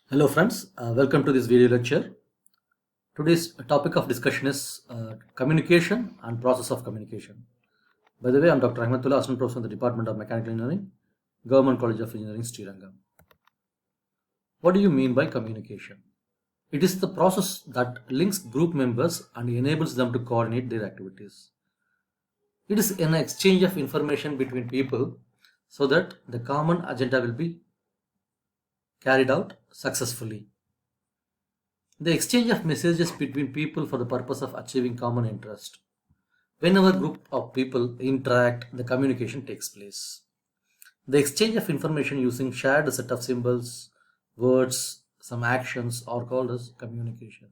Hello friends, welcome to this video lecture. Today's topic of discussion is communication and process of communication. By the way, I'm Dr. Ahmadullah, Assistant Professor in the Department of Mechanical Engineering, Government College of Engineering, Srirangam. What do you mean by communication? It is the process that links group members and enables them to coordinate their activities. It is an exchange of information between people so that the common agenda will be carried out successfully. The exchange of messages between people for the purpose of achieving common interest. Whenever a group of people interact, the communication takes place. The exchange of information using shared set of symbols, words, some actions are called as communication.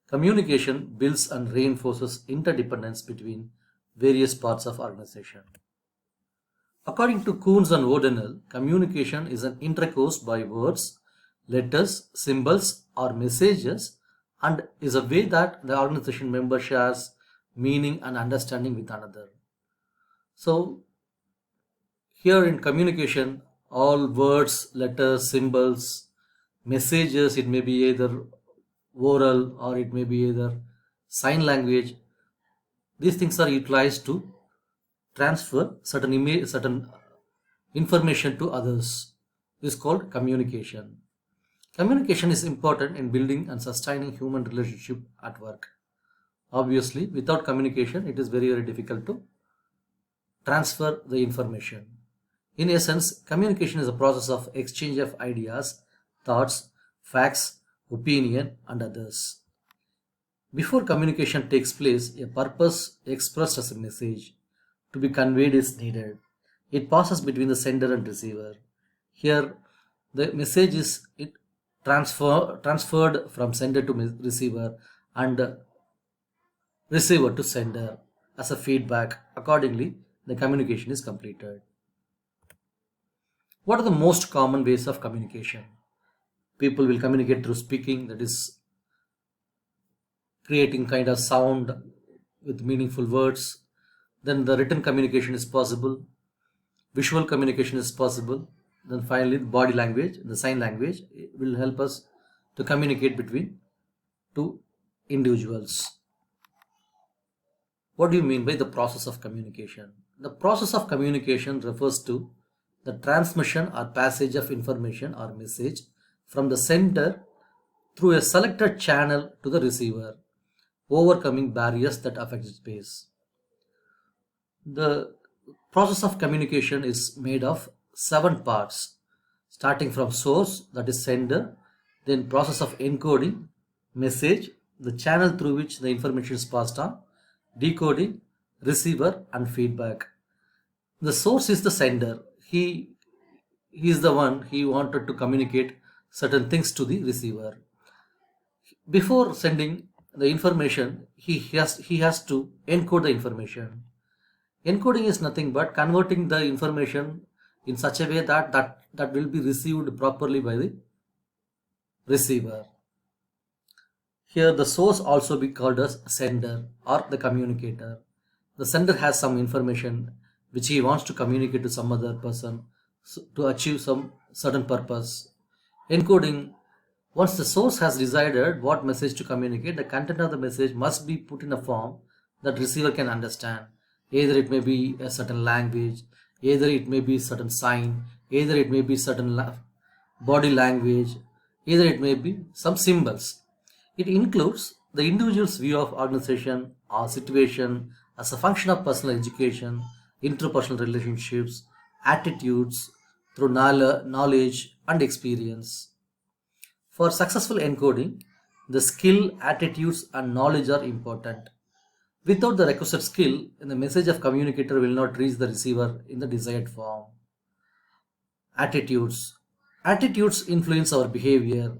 Communication builds and reinforces interdependence between various parts of organization. According to Koons and O'Donnell, communication is an intercourse by words, letters, symbols, or messages, and is a way that the organization member shares meaning and understanding with another. So, here in communication, all words, letters, symbols, messages, it may be either oral or it may be either sign language. These things are utilized to transfer certain information to others. This is called communication. Communication is important in building and sustaining human relationship at work. Obviously, without communication, it is very difficult to transfer the information. In essence, communication is a process of exchange of ideas, thoughts, facts, opinion, and others. Before communication takes place, a purpose expressed as a message to be conveyed is needed. It passes between the sender and receiver. Here, the message is transferred from sender to receiver and receiver to sender as a feedback. Accordingly, the communication is completed. What are the most common ways of communication? People will communicate through speaking, that is creating kind of sound with meaningful words. Then the written communication is possible, visual communication is possible. Then finally, the body language, the sign language will help us to communicate between two individuals. What do you mean by the process of communication? The process of communication refers to the transmission or passage of information or message from the sender through a selected channel to the receiver, overcoming barriers that affect space. The process of communication is made of 7 parts, starting from source, that is sender, then process of encoding, message, the channel through which the information is passed on, decoding, receiver, and feedback. The source is the sender. He is the one, he wanted to communicate certain things to the receiver. Before sending the information, he has to encode the information. Encoding is nothing but converting the information in such a way that will be received properly by the receiver. Here the source also be called as sender or the communicator. The sender has some information which he wants to communicate to some other person to achieve some certain purpose. Encoding, once the source has decided what message to communicate, the content of the message must be put in a form that receiver can understand. Either it may be a certain language, either it may be certain sign, either it may be certain body language, either it may be some symbols. It includes the individual's view of organization or situation as a function of personal education, interpersonal relationships, attitudes through knowledge and experience. For successful encoding, the skill, attitudes, and knowledge are important. Without the requisite skill, the message of communicator will not reach the receiver in the desired form. Attitudes. Attitudes influence our behavior.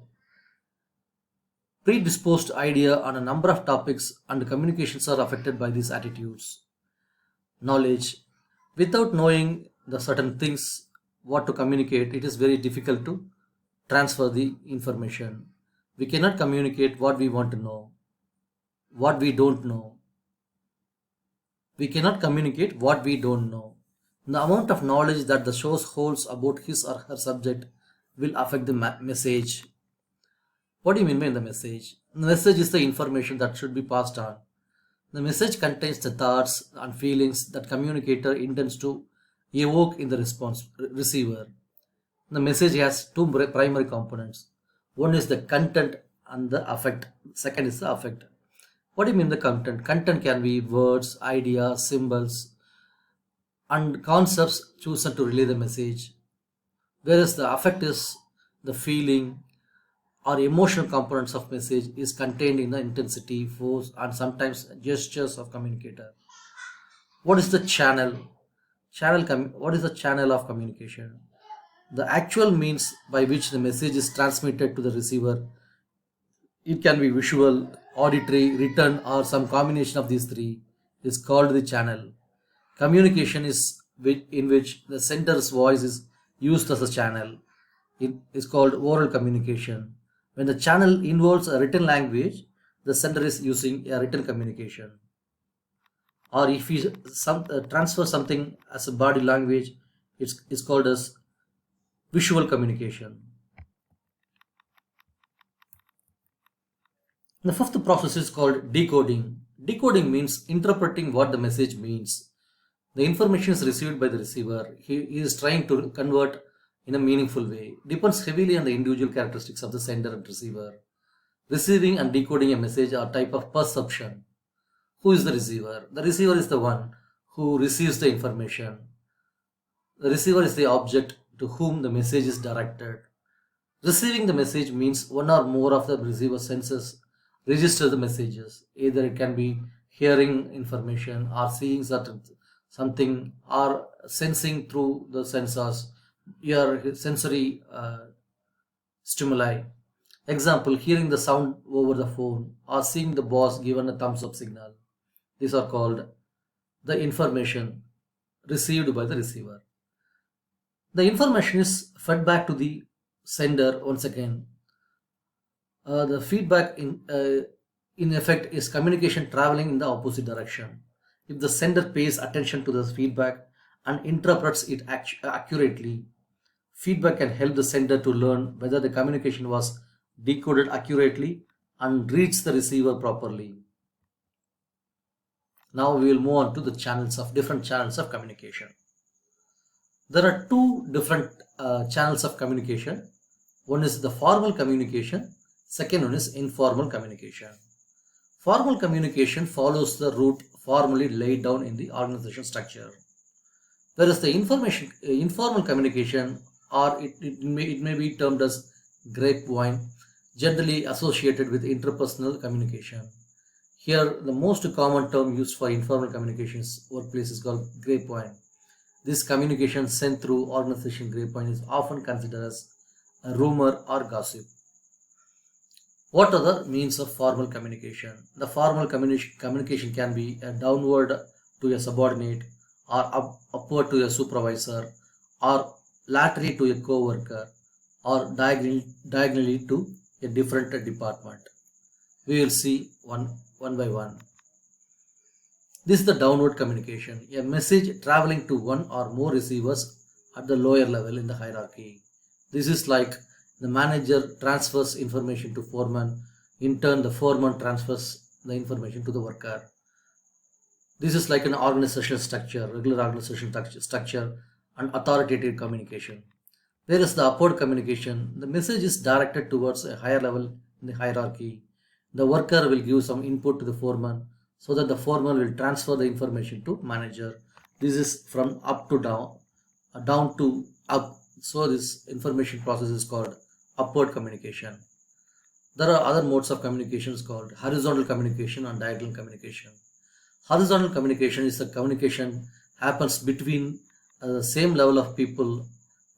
Predisposed idea on a number of topics and communications are affected by these attitudes. Knowledge. Without knowing the certain things, what to communicate, it is very difficult to transfer the information. We cannot communicate what we want to know, what we don't know. We cannot communicate what we don't know. The amount of knowledge that the source holds about his or her subject will affect the message. What do you mean by the message? The message is the information that should be passed on. The message contains the thoughts and feelings that communicator intends to evoke in the response receiver. The message has two primary components. One is the content and the affect. Second is the affect. What do you mean the content? Content can be words, ideas, symbols, and concepts chosen to relay the message. Whereas the affect is the feeling or emotional components of message is contained in the intensity, force, and sometimes gestures of communicator. What is the channel? What is the channel of communication? The actual means by which the message is transmitted to the receiver. It can be visual, auditory, written, or some combination of these three is called the channel. Communication is in which the sender's voice is used as a channel. It is called oral communication. When the channel involves a written language, the sender is using a written communication. Or if he transfer something as a body language, it's called as visual communication. The fifth process is called decoding. Decoding means interpreting what the message means. The information is received by the receiver. He is trying to convert in a meaningful way. Depends heavily on the individual characteristics of the sender and receiver. Receiving and decoding a message are type of perception. Who is the receiver? The receiver is the one who receives the information. The receiver is the object to whom the message is directed. Receiving the message means one or more of the receiver's senses register the messages. Either it can be hearing information or seeing something or sensing through the sensors, your sensory stimuli. Example, hearing the sound over the phone or seeing the boss given a thumbs up signal. These are called the information received by the receiver. The information is fed back to the sender once again. The feedback in effect is communication traveling in the opposite direction. If the sender pays attention to the feedback and interprets it accurately, feedback can help the sender to learn whether the communication was decoded accurately and reached the receiver properly. Now we will move on to the different channels of communication. There are two different channels of communication. One is the formal communication. Second one is informal communication. Formal communication follows the route formally laid down in the organization structure. Whereas the informal communication, or it may be termed as grapevine, generally associated with interpersonal communication. Here, the most common term used for informal communications workplace is called grapevine. This communication sent through organization grapevine is often considered as a rumor or gossip. What are the means of formal communication? The formal communication can be a downward to a subordinate, or upward to a supervisor, or laterally to a co-worker, or diagonally to a different department. We will see one by one. This is the downward communication, a message traveling to one or more receivers at the lower level in the hierarchy. This is like the manager transfers information to foreman. In turn, the foreman transfers the information to the worker. This is like an organizational structure, regular organizational structure, and authoritative communication. Whereas the upward communication, the message is directed towards a higher level in the hierarchy. The worker will give some input to the foreman so that the foreman will transfer the information to manager. This is from up to down, down to up. So this information process is called upward communication. There are other modes of communications called horizontal communication and diagonal communication. Horizontal communication is the communication happens between the same level of people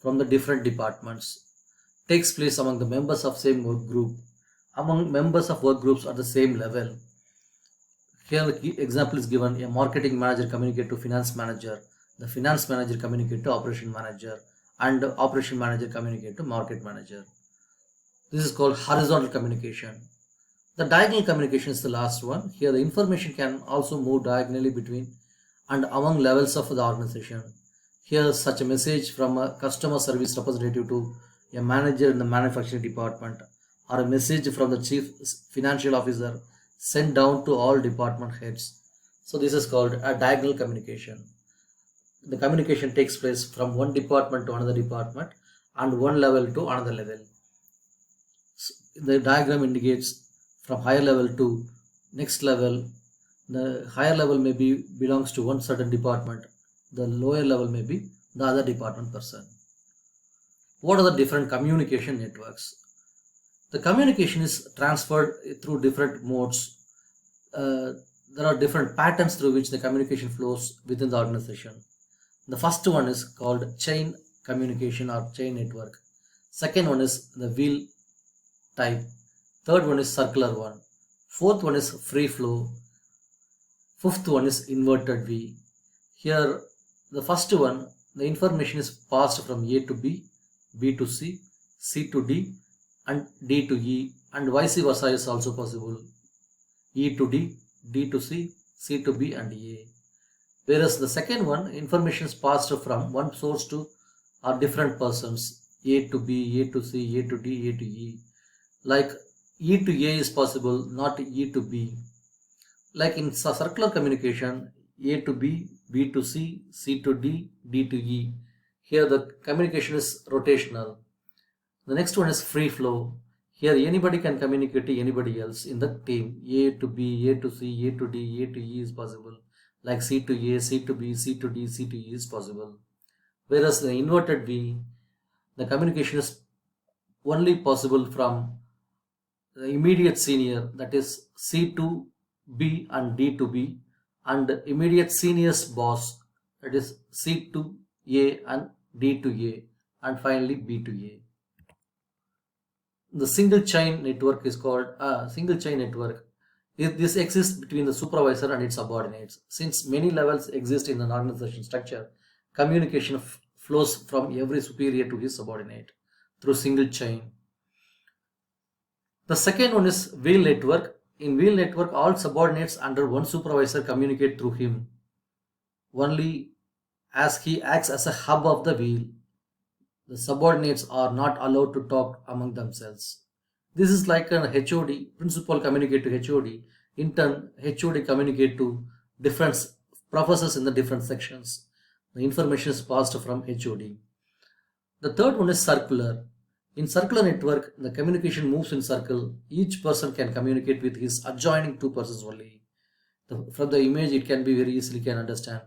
from the different departments. Takes place among the members of same work group, among members of work groups at the same level. Here the example is given: a marketing manager communicate to finance manager, the finance manager communicate to operation manager, and the operation manager communicate to market manager. This is called horizontal communication. The diagonal communication is the last one. Here the information can also move diagonally between and among levels of the organization. Here such a message from a customer service representative to a manager in the manufacturing department, or a message from the chief financial officer sent down to all department heads. So this is called a diagonal communication. The communication takes place from one department to another department and one level to another level. So the diagram indicates from higher level to next level. The higher level may be belongs to one certain department, the lower level may be the other department person. What are the different communication networks? The communication is transferred through different modes. There are different patterns through which the communication flows within the organization. The first one is called chain communication or chain network. Second one is the wheel type. Third one is circular one. Fourth one is free flow. Fifth one is inverted V. Here, the first one, the information is passed from A to B, B to C, C to D, and D to E, and vice versa is also possible. E to D, D to C, C to B, and A. Whereas the second one, information is passed from one source to different persons, A to B, A to C, A to D, A to E. Like E to A is possible, not E to B. Like in circular communication, A to B, B to C, C to D, D to E. Here the communication is rotational. The next one is free flow. Here anybody can communicate to anybody else in the team. A to B, A to C, A to D, A to E is possible. Like C to A, C to B, C to D, C to E is possible. Whereas the inverted V, the communication is only possible from the immediate senior, that is C to B and D to B, and immediate senior's boss, that is C to A and D to A, and finally B to A. The single chain network is called a single chain network. This exists between the supervisor and its subordinates. Since many levels exist in an organization structure, communication flows from every superior to his subordinate through single chain. The second one is wheel network. In wheel network, all subordinates under one supervisor communicate through him only, as he acts as a hub of the wheel. The subordinates are not allowed to talk among themselves. This is like an HOD, principal communicate to HOD. In turn, HOD communicate to different professors in the different sections. The information is passed from HOD. The third one is circular. In circular network, the communication moves in circle. Each person can communicate with his adjoining two persons only. From the image, it can be very easily can understand.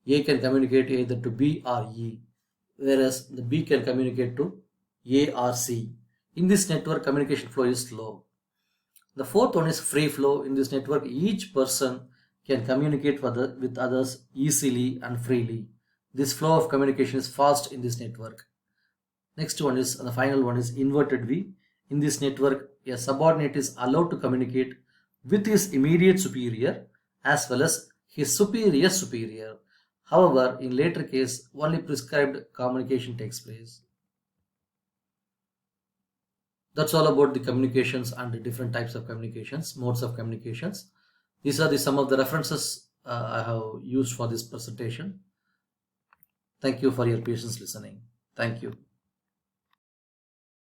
A can communicate either to B or E, whereas the B can communicate to A or C. In this network, communication flow is slow. The fourth one is free flow. In this network, each person can communicate with others easily and freely. This flow of communication is fast in this network. Next one is, the final one is inverted V. In this network, a subordinate is allowed to communicate with his immediate superior as well as his superior's superior. However, in later case, only prescribed communication takes place. That's all about the communications and the different types of communications, modes of communications. These are some of the references I have used for this presentation. Thank you for your patience listening. Thank you.